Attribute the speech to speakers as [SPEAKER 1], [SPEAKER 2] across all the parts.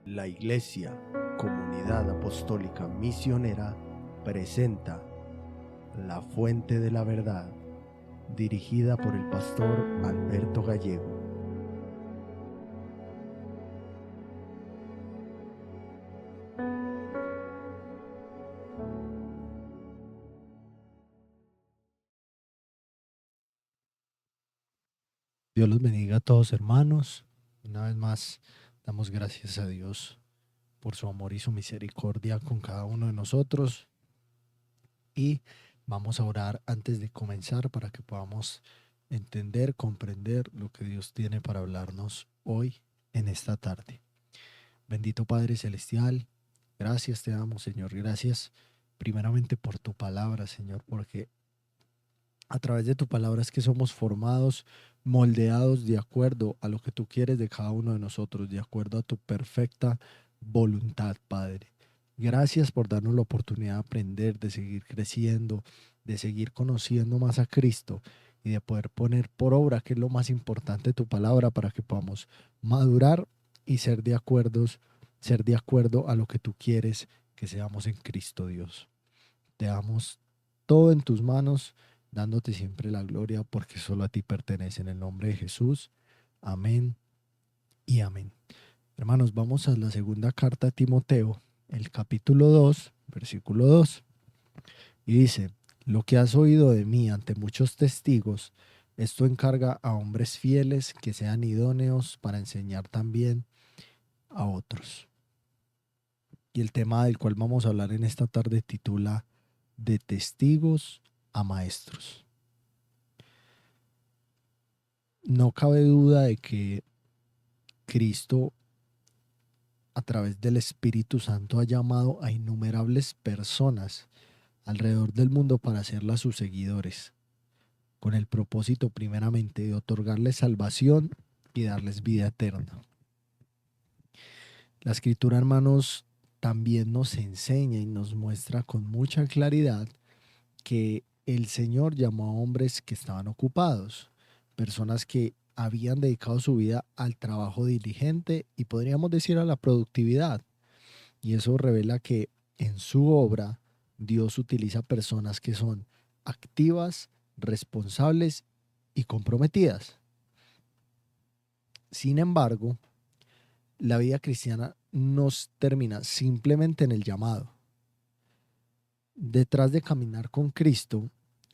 [SPEAKER 1] La Iglesia, Comunidad Apostólica Misionera, presenta La Fuente de la Verdad, dirigida por el pastor Alberto Gallego. Dios los bendiga a todos, hermanos. Una vez más, damos gracias a Dios por su amor y su misericordia con cada uno de nosotros. Y vamos a orar antes de comenzar para que podamos entender, comprender lo que Dios tiene para hablarnos hoy en esta tarde. Bendito Padre Celestial, gracias te damos, Señor. Gracias primeramente por tu palabra, Señor, porque a través de tu palabra es que somos formados, moldeados de acuerdo a lo que tú quieres de cada uno de nosotros, de acuerdo a tu perfecta voluntad, Padre. Gracias por darnos la oportunidad de aprender, de seguir creciendo, de seguir conociendo más a Cristo y de poder poner por obra, que es lo más importante, tu palabra, para que podamos madurar y ser de acuerdo a lo que tú quieres que seamos en Cristo, Dios. Te damos todo en tus manos, dándote siempre la gloria, porque solo a ti pertenece. En el nombre de Jesús. Amén y amén. Hermanos, vamos a la segunda carta a Timoteo, el capítulo 2, versículo 2. Y dice: lo que has oído de mí ante muchos testigos, esto encarga a hombres fieles que sean idóneos para enseñar también a otros. Y el tema del cual vamos a hablar en esta tarde titula De testigos a maestros. No cabe duda de que Cristo, a través del Espíritu Santo, ha llamado a innumerables personas alrededor del mundo para hacerlas sus seguidores, con el propósito primeramente de otorgarles salvación y darles vida eterna. La Escritura, hermanos, también nos enseña y nos muestra con mucha claridad que el Señor llamó a hombres que estaban ocupados, personas que habían dedicado su vida al trabajo diligente y podríamos decir a la productividad. Y eso revela que en su obra Dios utiliza personas que son activas, responsables y comprometidas. Sin embargo, la vida cristiana no termina simplemente en el llamado. Detrás de caminar con Cristo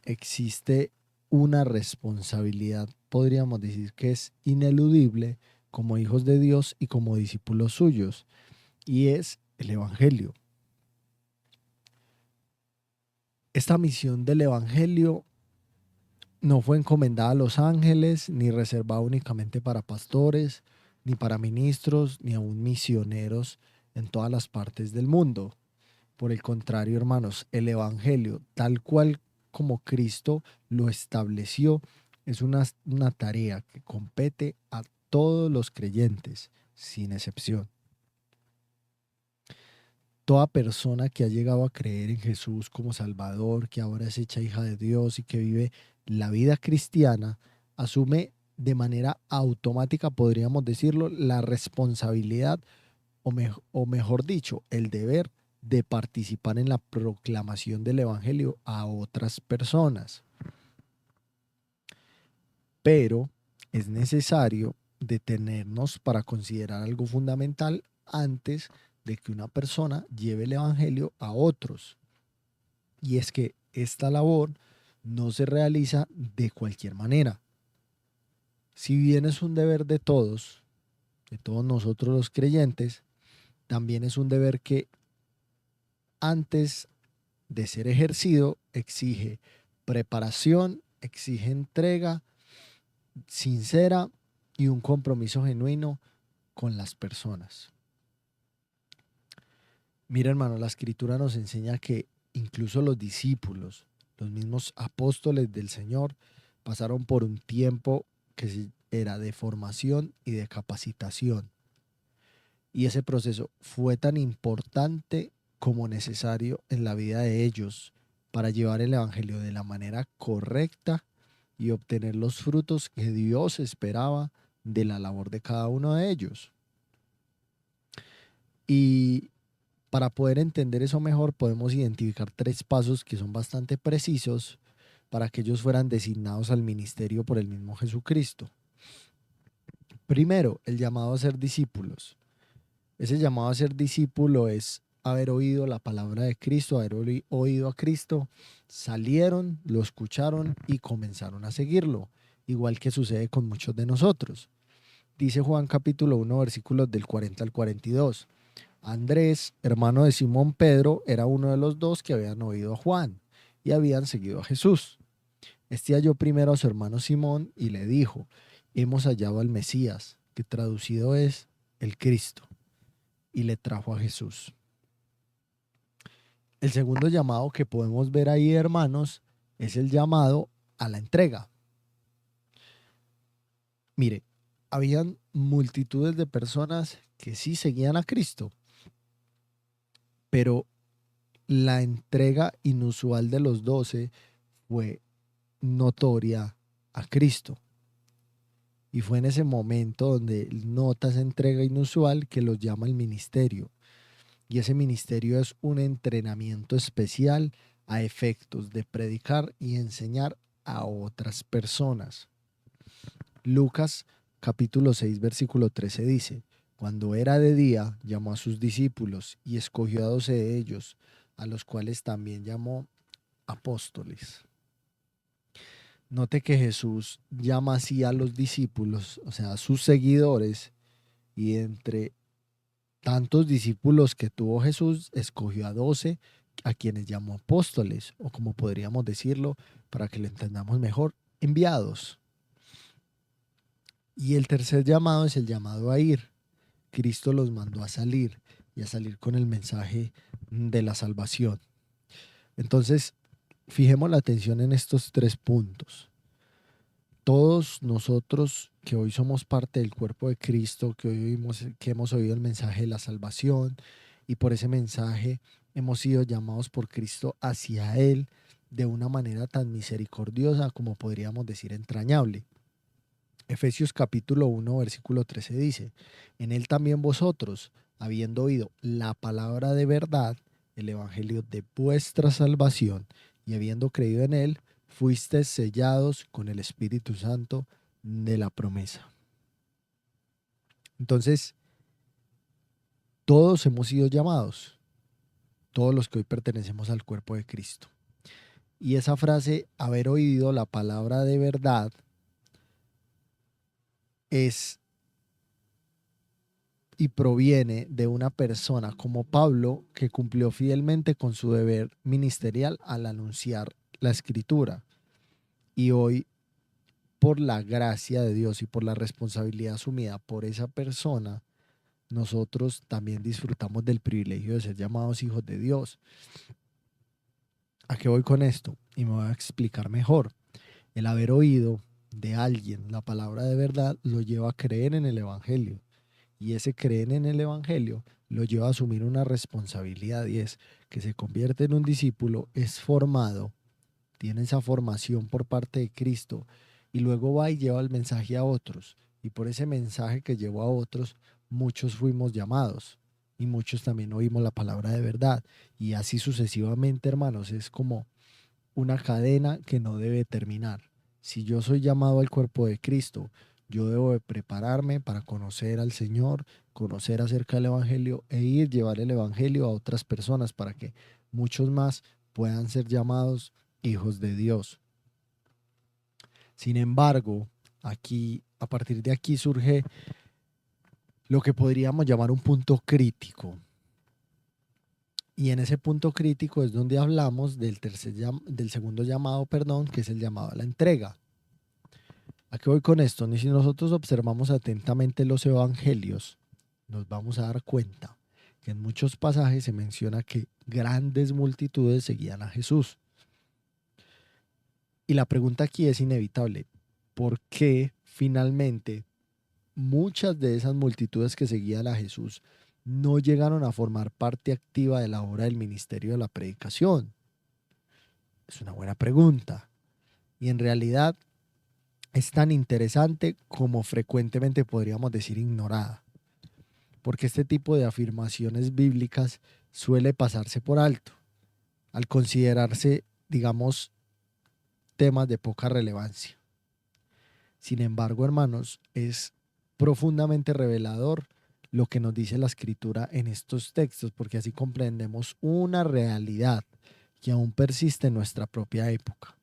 [SPEAKER 1] existe una responsabilidad, podríamos decir que es ineludible como hijos de Dios y como discípulos suyos, y es el Evangelio. Esta misión del Evangelio no fue encomendada a los ángeles, ni reservada únicamente para pastores, ni para ministros, ni aún misioneros en todas las partes del mundo. Por el contrario, hermanos, el Evangelio, tal cual como Cristo lo estableció, es una tarea que compete a todos los creyentes, sin excepción. Toda persona que ha llegado a creer en Jesús como Salvador, que ahora es hecha hija de Dios y que vive la vida cristiana, asume de manera automática, podríamos decirlo, la responsabilidad o mejor dicho, el deber de participar en la proclamación del Evangelio a otras personas. Pero es necesario detenernos para considerar algo fundamental antes de que una persona lleve el Evangelio a otros. Y es que esta labor no se realiza de cualquier manera. Si bien es un deber de todos nosotros los creyentes, también es un deber que antes de ser ejercido exige preparación, exige entrega sincera y un compromiso genuino con las personas. Mira, hermano, la Escritura nos enseña que incluso los discípulos, los mismos apóstoles del Señor, pasaron por un tiempo que era de formación y de capacitación. Y ese proceso fue tan importante como necesario en la vida de ellos para llevar el Evangelio de la manera correcta y obtener los frutos que Dios esperaba de la labor de cada uno de ellos. Y para poder entender eso mejor, podemos identificar 3 pasos que son bastante precisos para que ellos fueran designados al ministerio por el mismo Jesucristo. Primero, el llamado a ser discípulos. Ese llamado a ser discípulo es haber oído la palabra de Cristo, haber oído a Cristo, salieron, lo escucharon y comenzaron a seguirlo, igual que sucede con muchos de nosotros. Dice Juan capítulo 1, versículos del 40 al 42. Andrés, hermano de Simón Pedro, era uno de los dos que habían oído a Juan y habían seguido a Jesús. Este halló primero a su hermano Simón y le dijo: hemos hallado al Mesías, que traducido es el Cristo, y le trajo a Jesús. El segundo llamado que podemos ver ahí, hermanos, es el llamado a la entrega. Mire, habían multitudes de personas que sí seguían a Cristo, pero la entrega inusual de los 12 fue notoria a Cristo. Y fue en ese momento donde nota esa entrega inusual que los llama el ministerio. Y ese ministerio es un entrenamiento especial a efectos de predicar y enseñar a otras personas. Lucas capítulo 6 versículo 13 dice: cuando era de día, llamó a sus discípulos y escogió a 12 de ellos, a los cuales también llamó apóstoles. Note que Jesús llama así a los discípulos, o sea, a sus seguidores, y entre tantos discípulos que tuvo Jesús, escogió a 12 a quienes llamó apóstoles, o como podríamos decirlo, para que lo entendamos mejor, enviados. Y el tercer llamado es el llamado a ir. Cristo los mandó a salir y a salir con el mensaje de la salvación. Entonces, fijemos la atención en estos 3 puntos. Todos nosotros que hoy somos parte del cuerpo de Cristo, que hemos oído el mensaje de la salvación y por ese mensaje hemos sido llamados por Cristo hacia Él de una manera tan misericordiosa como podríamos decir entrañable. Efesios capítulo 1 versículo 13 dice: en Él también vosotros, habiendo oído la palabra de verdad, el evangelio de vuestra salvación, y habiendo creído en Él, fuisteis sellados con el Espíritu Santo de la promesa. Entonces, todos hemos sido llamados, todos los que hoy pertenecemos al cuerpo de Cristo. Y esa frase, haber oído la palabra de verdad, es y proviene de una persona como Pablo, que cumplió fielmente con su deber ministerial al anunciar la Escritura. Y hoy, por la gracia de Dios y por la responsabilidad asumida por esa persona, nosotros también disfrutamos del privilegio de ser llamados hijos de Dios. ¿A qué voy con esto? Y me voy a explicar mejor. El haber oído de alguien la palabra de verdad lo lleva a creer en el Evangelio. Y ese creer en el Evangelio lo lleva a asumir una responsabilidad, y es que se convierte en un discípulo, es formado, tiene esa formación por parte de Cristo y luego va y lleva el mensaje a otros. Y por ese mensaje que llevó a otros, muchos fuimos llamados y muchos también oímos la palabra de verdad. Y así sucesivamente, hermanos, es como una cadena que no debe terminar. Si yo soy llamado al cuerpo de Cristo, yo debo de prepararme para conocer al Señor, conocer acerca del Evangelio e ir llevar el Evangelio a otras personas para que muchos más puedan ser llamados hijos de Dios. Sin embargo, a partir de aquí surge lo que podríamos llamar un punto crítico. Y en ese punto crítico es donde hablamos del segundo llamado, que es el llamado a la entrega. ¿A qué voy con esto? Si nosotros observamos atentamente los evangelios, nos vamos a dar cuenta que en muchos pasajes se menciona que grandes multitudes seguían a Jesús. Y la pregunta aquí es inevitable: ¿por qué finalmente muchas de esas multitudes que seguían a Jesús no llegaron a formar parte activa de la obra del ministerio de la predicación? Es una buena pregunta. Y en realidad es tan interesante como frecuentemente podríamos decir ignorada. porque este tipo de afirmaciones bíblicas suele pasarse por alto, al considerarse, digamos, temas de poca relevancia. Sin embargo, hermanos, es profundamente revelador lo que nos dice la Escritura en estos textos, porque así comprendemos una realidad que aún persiste en nuestra propia época.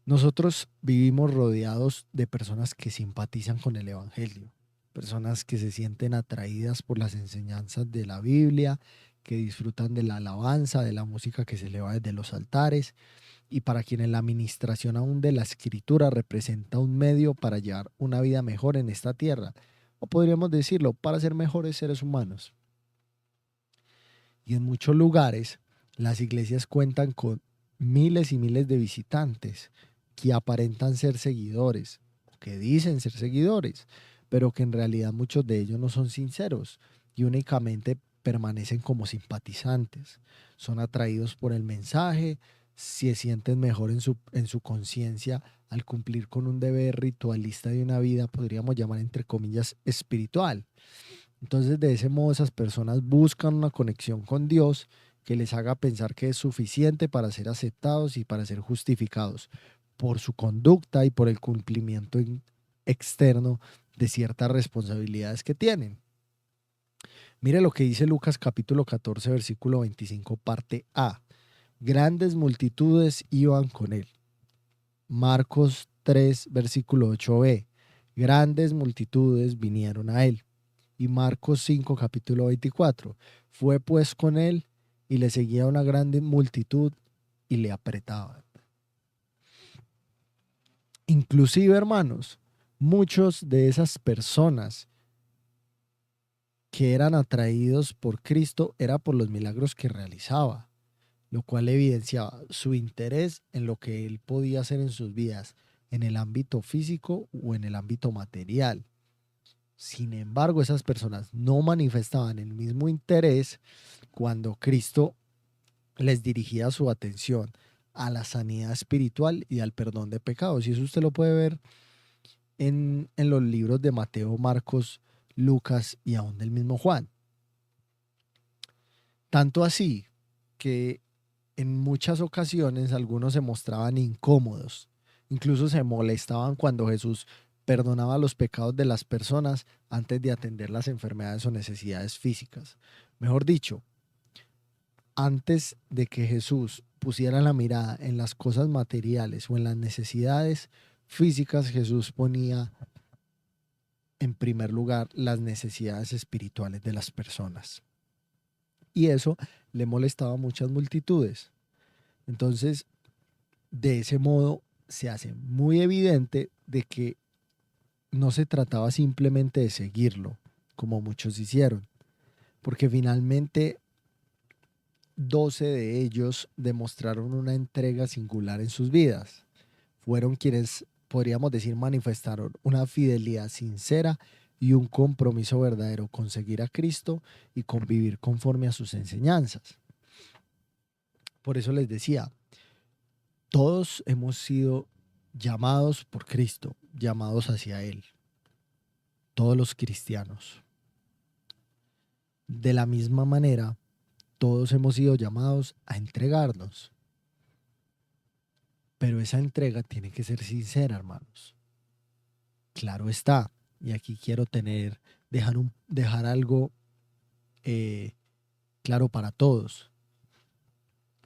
[SPEAKER 1] Nosotros vivimos rodeados de personas que simpatizan con el Evangelio, personas que se sienten atraídas por las enseñanzas de la Biblia, que disfrutan de la alabanza, de la música que se eleva desde los altares, y para quienes la administración aún de la Escritura representa un medio para llevar una vida mejor en esta tierra, o podríamos decirlo, para ser mejores seres humanos. Y en muchos lugares, las iglesias cuentan con miles y miles de visitantes que aparentan ser seguidores, que dicen ser seguidores, pero que en realidad muchos de ellos no son sinceros y únicamente permanecen como simpatizantes. Son atraídos por el mensaje, se sienten mejor en su conciencia al cumplir con un deber ritualista de una vida, podríamos llamar entre comillas, espiritual. Entonces, de ese modo, esas personas buscan una conexión con Dios que les haga pensar que es suficiente para ser aceptados y para ser justificados por su conducta y por el cumplimiento externo de ciertas responsabilidades que tienen. Mire lo que dice Lucas capítulo 14, versículo 25, parte A. Grandes multitudes iban con él. Marcos 3, versículo 8b. Grandes multitudes vinieron a él. Y Marcos 5, capítulo 24. Fue pues con él y le seguía una grande multitud y le apretaban. Inclusive, hermanos, muchos de esas personas que eran atraídos por Cristo era por los milagros que realizaba, lo cual evidenciaba su interés en lo que él podía hacer en sus vidas, en el ámbito físico o en el ámbito material. Sin embargo, esas personas no manifestaban el mismo interés cuando Cristo les dirigía su atención a la sanidad espiritual y al perdón de pecados. Y eso usted lo puede ver en los libros de Mateo, Marcos, Lucas y aún del mismo Juan. Tanto así que en muchas ocasiones algunos se mostraban incómodos, incluso se molestaban cuando Jesús perdonaba los pecados de las personas antes de atender las enfermedades o necesidades físicas. Mejor dicho, antes de que Jesús pusiera la mirada en las cosas materiales o en las necesidades físicas, Jesús ponía en primer lugar las necesidades espirituales de las personas. Y eso le molestaba a muchas multitudes. Entonces, de ese modo, se hace muy evidente de que no se trataba simplemente de seguirlo, como muchos hicieron, porque finalmente 12 de ellos demostraron una entrega singular en sus vidas. Fueron quienes, podríamos decir, manifestaron una fidelidad sincera y un compromiso verdadero con seguir a Cristo y convivir conforme a sus enseñanzas. Por eso les decía, todos hemos sido llamados por Cristo, llamados hacia Él. Todos los cristianos. De la misma manera, todos hemos sido llamados a entregarnos. Pero esa entrega tiene que ser sincera, hermanos. Claro está. Y aquí quiero dejar algo claro para todos.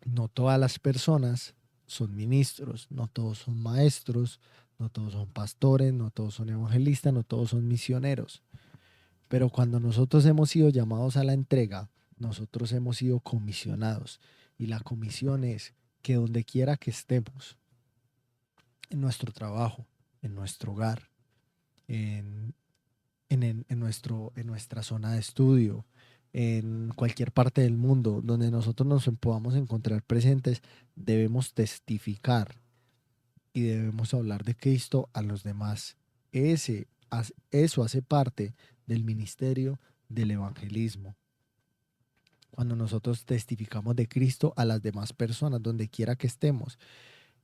[SPEAKER 1] No todas las personas son ministros, no todos son maestros, no todos son pastores, no todos son evangelistas, no todos son misioneros. Pero cuando nosotros hemos sido llamados a la entrega, nosotros hemos sido comisionados. Y la comisión es que donde quiera que estemos, en nuestro trabajo, en nuestro hogar, en nuestra zona de estudio, en cualquier parte del mundo donde nosotros nos podamos encontrar presentes, debemos testificar y debemos hablar de Cristo a los demás. Eso hace parte del ministerio del evangelismo. Cuando nosotros testificamos de Cristo a las demás personas, donde quiera que estemos,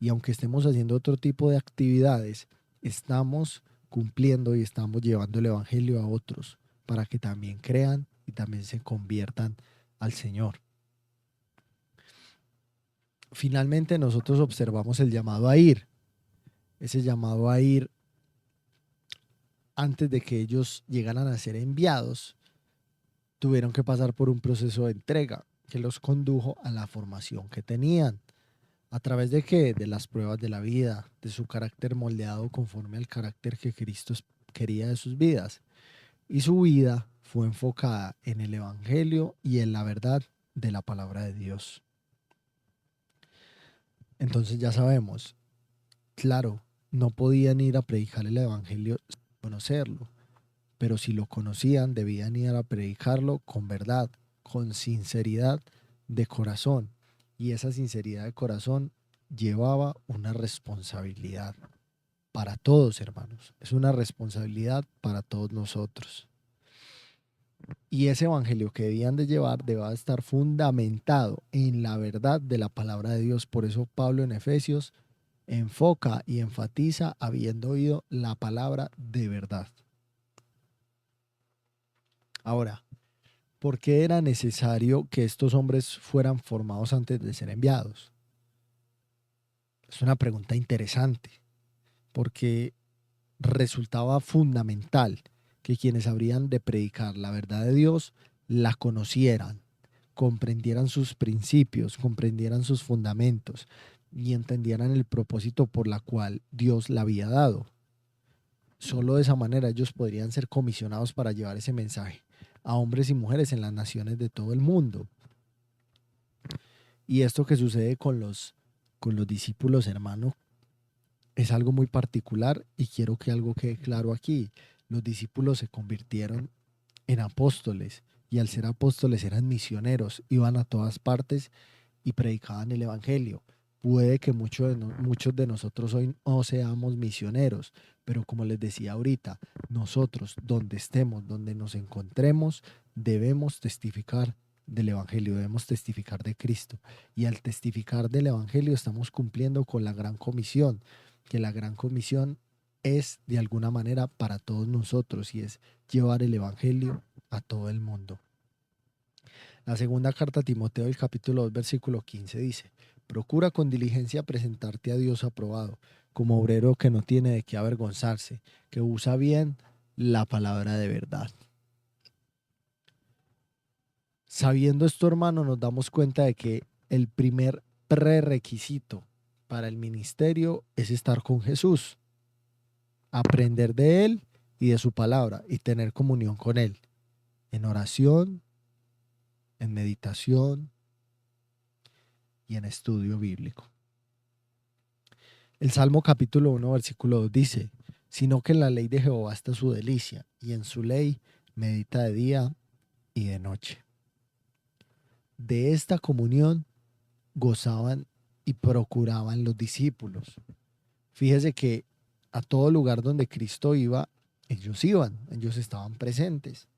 [SPEAKER 1] y aunque estemos haciendo otro tipo de actividades, estamos cumpliendo y estamos llevando el evangelio a otros para que también crean y también se conviertan al Señor. Finalmente nosotros observamos el llamado a ir. Ese llamado a ir, antes de que ellos llegaran a ser enviados, tuvieron que pasar por un proceso de entrega que los condujo a la formación que tenían. ¿A través de qué? De las pruebas de la vida, de su carácter moldeado conforme al carácter que Cristo quería de sus vidas. Y su vida fue enfocada en el Evangelio y en la verdad de la palabra de Dios. Entonces ya sabemos, claro, no podían ir a predicar el Evangelio sin conocerlo, pero si lo conocían debían ir a predicarlo con verdad, con sinceridad de corazón. Y esa sinceridad de corazón llevaba una responsabilidad para todos, hermanos. Es una responsabilidad para todos nosotros. Y ese evangelio que debían de llevar debía estar fundamentado en la verdad de la palabra de Dios. Por eso Pablo en Efesios enfoca y enfatiza habiendo oído la palabra de verdad. Ahora, ¿por qué era necesario que estos hombres fueran formados antes de ser enviados? Es una pregunta interesante, porque resultaba fundamental que quienes habrían de predicar la verdad de Dios la conocieran, comprendieran sus principios, comprendieran sus fundamentos y entendieran el propósito por la cual Dios la había dado. Solo de esa manera ellos podrían ser comisionados para llevar ese mensaje a hombres y mujeres en las naciones de todo el mundo. Y esto que sucede con los discípulos, hermano, es algo muy particular y quiero que algo quede claro aquí. Los discípulos se convirtieron en apóstoles y al ser apóstoles eran misioneros, iban a todas partes y predicaban el evangelio. Puede que muchos de nosotros hoy no seamos misioneros, pero como les decía ahorita, nosotros donde estemos, donde nos encontremos, debemos testificar del evangelio, debemos testificar de Cristo. Y al testificar del evangelio estamos cumpliendo con la gran comisión, que la gran comisión es de alguna manera para todos nosotros y es llevar el evangelio a todo el mundo. La segunda carta a Timoteo, el capítulo 2, versículo 15 dice: procura con diligencia presentarte a Dios aprobado, como obrero que no tiene de qué avergonzarse, que usa bien la palabra de verdad. Sabiendo esto, hermano, nos damos cuenta de que el primer prerequisito para el ministerio es estar con Jesús, aprender de Él y de su palabra y tener comunión con Él, en oración, en meditación y en estudio bíblico. El Salmo capítulo 1, versículo 2 dice: sino que en la ley de Jehová está su delicia, y en su ley medita de día y de noche. De esta comunión gozaban y procuraban los discípulos. Fíjese que a todo lugar donde Cristo iba, ellos iban, ellos estaban presentes.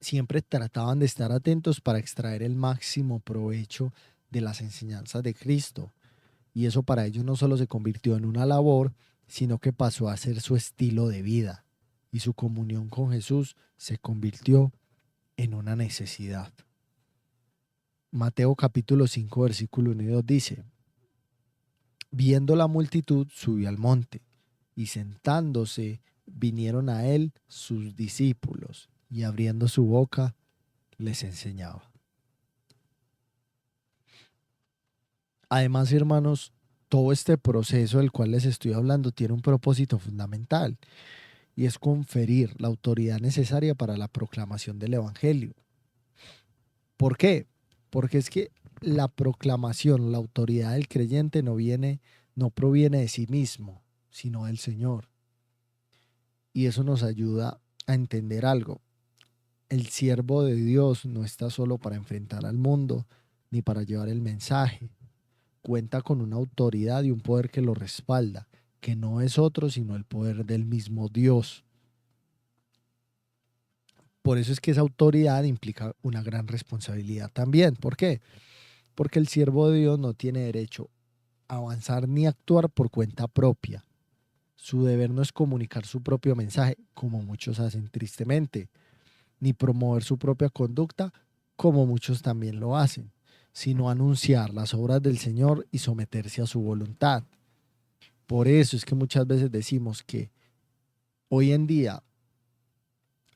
[SPEAKER 1] Siempre trataban de estar atentos para extraer el máximo provecho de las enseñanzas de Cristo. Y eso para ellos no solo se convirtió en una labor, sino que pasó a ser su estilo de vida. Y su comunión con Jesús se convirtió en una necesidad. Mateo capítulo 5, versículo 1 y 2 dice: viendo la multitud, subió al monte, y sentándose, vinieron a él sus discípulos, y abriendo su boca, les enseñaba. Además, hermanos, todo este proceso del cual les estoy hablando tiene un propósito fundamental, y es conferir la autoridad necesaria para la proclamación del evangelio. ¿Por qué? Porque es que la proclamación, la autoridad del creyente no proviene de sí mismo, sino del Señor. Y eso nos ayuda a entender algo. El siervo de Dios no está solo para enfrentar al mundo, ni para llevar el mensaje. Cuenta con una autoridad y un poder que lo respalda, que no es otro sino el poder del mismo Dios. Por eso es que esa autoridad implica una gran responsabilidad también. ¿Por qué? Porque el siervo de Dios no tiene derecho a avanzar ni actuar por cuenta propia. Su deber no es comunicar su propio mensaje, como muchos hacen tristemente, ni promover su propia conducta, como muchos también lo hacen, sino anunciar las obras del Señor y someterse a su voluntad. Por eso es que muchas veces decimos que hoy en día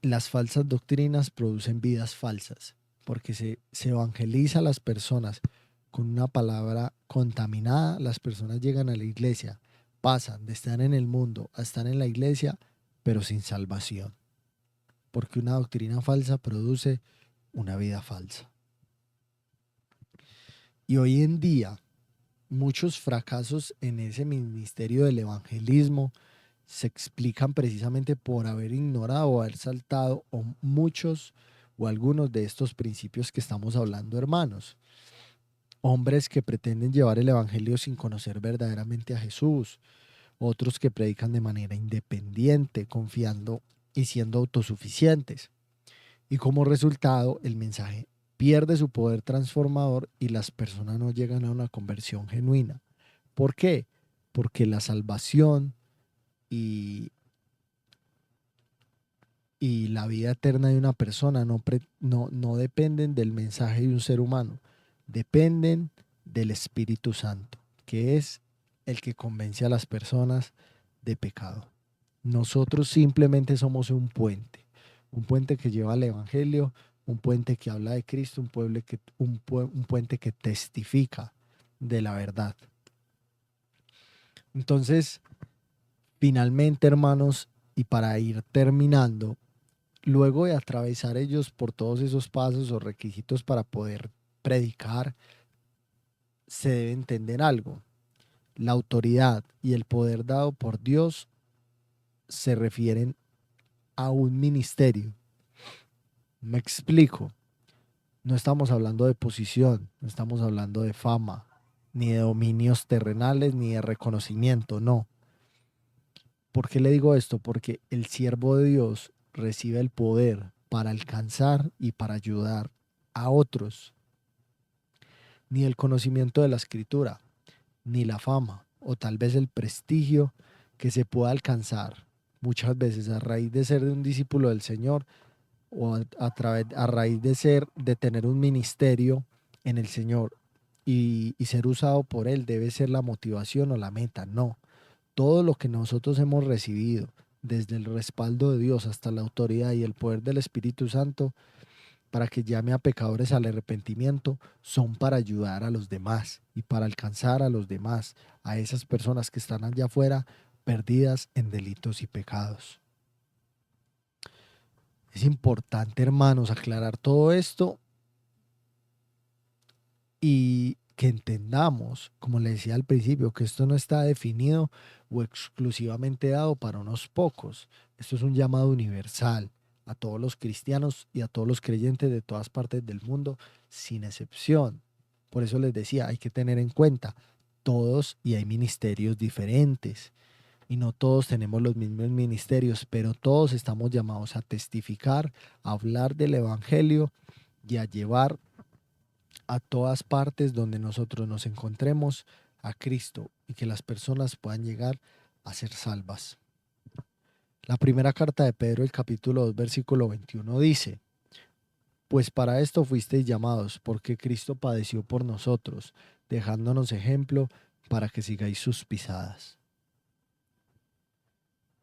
[SPEAKER 1] las falsas doctrinas producen vidas falsas, porque se evangeliza a las personas con una palabra contaminada. Las personas llegan a la iglesia, pasan de estar en el mundo a estar en la iglesia, pero sin salvación, porque una doctrina falsa produce una vida falsa. Y hoy en día, muchos fracasos en ese ministerio del evangelismo se explican precisamente por haber ignorado o haber saltado muchos o algunos de estos principios que estamos hablando, hermanos. Hombres que pretenden llevar el evangelio sin conocer verdaderamente a Jesús, otros que predican de manera independiente, confiando y siendo autosuficientes. Y como resultado, el mensaje pierde su poder transformador y las personas no llegan a una conversión genuina. ¿Por qué? Porque la salvación y, y la vida eterna de una persona no dependen del mensaje de un ser humano, dependen del Espíritu Santo, que es el que convence a las personas de pecado. Nosotros simplemente somos un puente que lleva al Evangelio, un puente que habla de Cristo, un puente que testifica de la verdad. Entonces, finalmente, hermanos, y para ir terminando, luego de atravesar ellos por todos esos pasos o requisitos para poder predicar, se debe entender algo. La autoridad y el poder dado por Dios se refieren a un ministerio. Me explico. No estamos hablando de posición, no estamos hablando de fama, ni de dominios terrenales, ni de reconocimiento, no. ¿Por qué le digo esto? Porque el siervo de Dios recibe el poder para alcanzar y para ayudar a otros. Ni el conocimiento de la escritura, ni la fama, o tal vez el prestigio que se pueda alcanzar muchas veces a raíz de ser de un discípulo del Señor o a raíz de tener un ministerio en el Señor y ser usado por Él debe ser la motivación o la meta. No, todo lo que nosotros hemos recibido, desde el respaldo de Dios hasta la autoridad y el poder del Espíritu Santo, para que llame a pecadores al arrepentimiento, son para ayudar a los demás y para alcanzar a los demás, a esas personas que están allá afuera perdidas en delitos y pecados. Es importante, hermanos, aclarar todo esto y que entendamos, como le decía al principio, que esto no está definido o exclusivamente dado para unos pocos. Esto es un llamado universal a todos los cristianos y a todos los creyentes de todas partes del mundo, sin excepción. Por eso les decía, hay que tener en cuenta todos y hay ministerios diferentes y no todos tenemos los mismos ministerios, pero todos estamos llamados a testificar, a hablar del evangelio y a llevar a todas partes donde nosotros nos encontremos a Cristo y que las personas puedan llegar a ser salvas. La primera carta de Pedro, el capítulo 2, versículo 21 dice: pues para esto fuisteis llamados, porque Cristo padeció por nosotros, dejándonos ejemplo para que sigáis sus pisadas.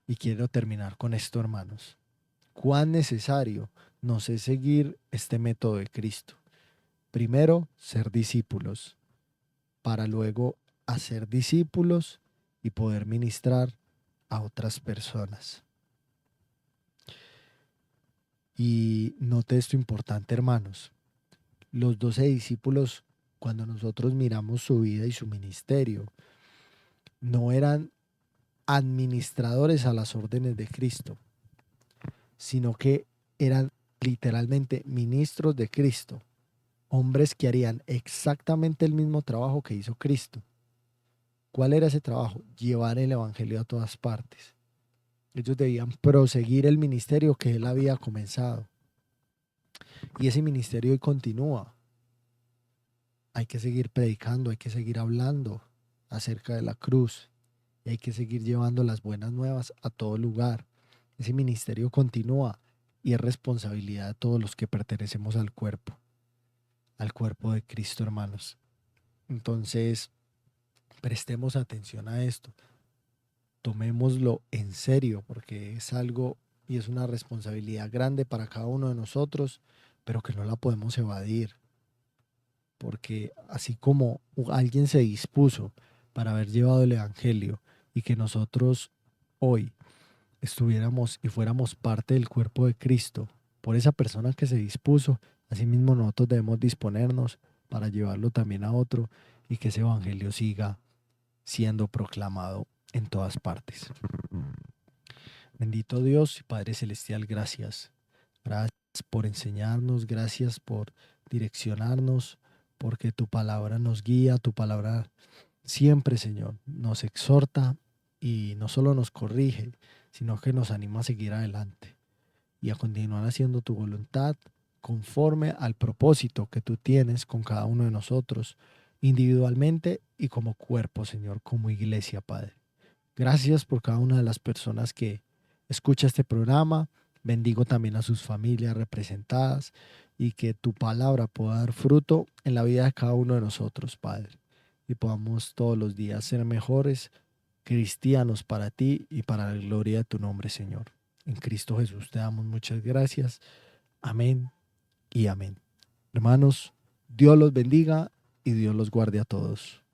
[SPEAKER 1] Y quiero terminar con esto, hermanos. Cuán necesario nos es seguir este método de Cristo. Primero, ser discípulos, para luego hacer discípulos y poder ministrar a otras personas. Y note esto importante, hermanos. Los 12 discípulos, cuando nosotros miramos su vida y su ministerio, no eran administradores a las órdenes de Cristo, sino que eran literalmente ministros de Cristo, hombres que harían exactamente el mismo trabajo que hizo Cristo. ¿Cuál era ese trabajo? Llevar el evangelio a todas partes. Ellos debían proseguir el ministerio que él había comenzado. Y ese ministerio hoy continúa. Hay que seguir predicando, hay que seguir hablando acerca de la cruz y hay que seguir llevando las buenas nuevas a todo lugar. Ese ministerio continúa y es responsabilidad de todos los que pertenecemos al cuerpo de Cristo, hermanos. Entonces, prestemos atención a esto, tomémoslo en serio, porque es algo y es una responsabilidad grande para cada uno de nosotros, pero que no la podemos evadir, porque así como alguien se dispuso para haber llevado el Evangelio y que nosotros hoy estuviéramos y fuéramos parte del cuerpo de Cristo, por esa persona que se dispuso, asimismo nosotros debemos disponernos para llevarlo también a otro y que ese Evangelio siga siendo proclamado en todas partes. Bendito Dios y Padre Celestial, gracias. Gracias por enseñarnos, gracias por direccionarnos, porque tu palabra nos guía, tu palabra siempre, Señor, nos exhorta y no solo nos corrige, sino que nos anima a seguir adelante y a continuar haciendo tu voluntad conforme al propósito que tú tienes con cada uno de nosotros, individualmente y como cuerpo, Señor, como iglesia, Padre. Gracias por cada una de las personas que escucha este programa. Bendigo también a sus familias representadas y que tu palabra pueda dar fruto en la vida de cada uno de nosotros, Padre. Y podamos todos los días ser mejores cristianos para ti y para la gloria de tu nombre, Señor. En Cristo Jesús te damos muchas gracias. Amén y amén. Hermanos, Dios los bendiga y Dios los guarde a todos.